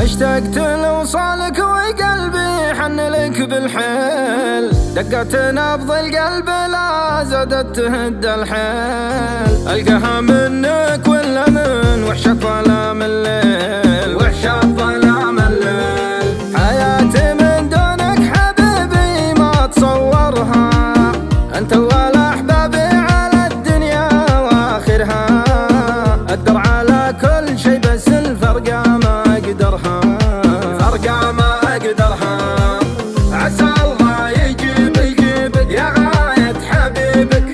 اشتقت لوصالك وقلبي حن لك بالحيل، دقت نبض القلب لا زادت تهد الحيل، القاها منك ولا من وحشة ظلام الليل، وحشة ظلام الليل. حياتي من دونك حبيبي ما تصورها، انت اول احبابي على الدنيا واخرها، اقدر على كل شي بس الفرقة ما اقدرها، الفرقة ما اقدرها. عسى الله يجيبك يا غاية حبيبك،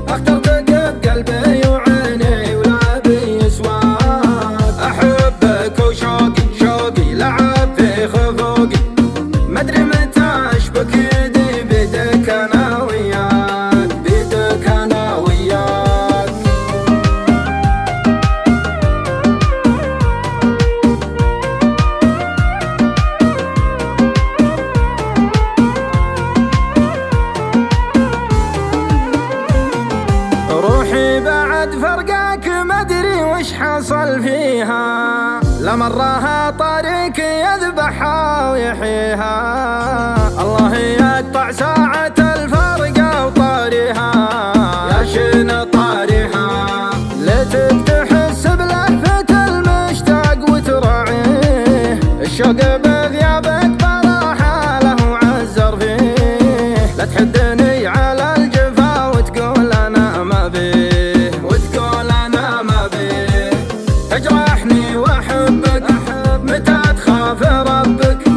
اخترتك بقلبي وعيني ولا بيسواك، احبك وشوقي لعب في خفوقي، مدري متى اشبك يدي بيدك انا وياك، بيدك انا وياك. روحي بعد فرقاك مدري وش حصل فيها، لمراها طريق يذبحها ويحييها، الله يقطع ساعة الفرقة وطاريها، يا شين طاريها. ليتك تحس بلهفة المشتاق وتراعيه، الشوق بغيابك براحة له عزر فيه، لا تحدني على الجفا وتقول انا ما بيه، وتقول انا ما بيه. تجرحني واحبك متى تخاف ربك،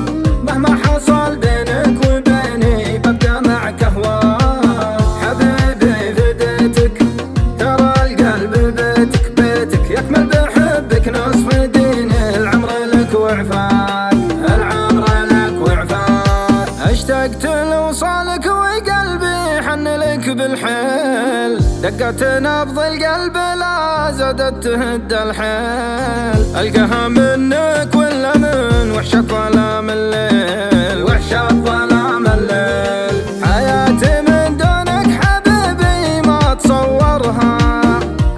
مهما حصل بينك وبيني ببقى معك اهواك، حبيبي فديتك ترى القلب بيتك يكمل بحبك نصف ديني، العمر لك وعفاك، العمر لك وعفاك. اشتقت لوصالك وقلبي حن لك بالحيل، دقت نبض القلب لا زادت تهد الحيل، القاها منك ولا من وحشة ظلام الليل، وحشة ظلام الليل. حياتي من دونك حبيبي ما تصورها،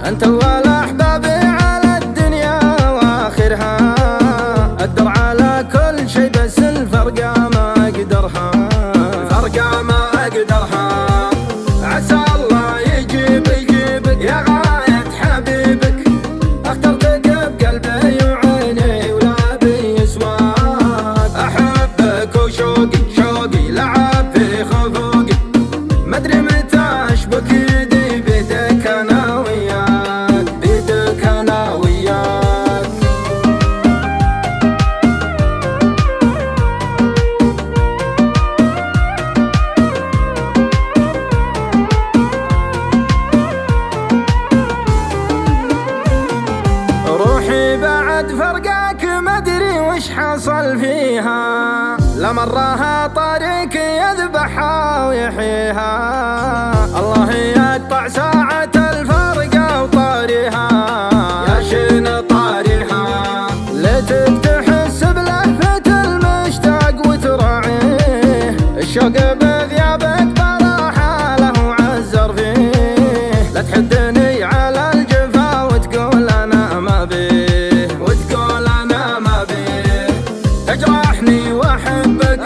انت اول احبابي على الدنيا واخرها، اقدر على كل شي بس الفرقة ما اقدرها، الفرقة ما اقدرها. عسى الله يجيبك يا غاية حبيبك، اخترتك بقلبي وعيني ولا بيسواك، احبك وشوقي لعب في خفوقي، مدري متى اشبك يدي بيدك انا وياك، بيدك انا وياك. روحي بعد فرقاك مدري وش حصل فيها، لمراها طريق يذبحها ويحييها، الله يقطع ساعة الفرقة وطاريها، يا شين طاريها. ليتك تحس بلهفة المشتاق وتراعيه، الشوق بغيابك براحة له عزر فيه، لا تحدني على الجفا وتقول انا ما بيه، وتقول انا ما بيه. تجرحني واحبك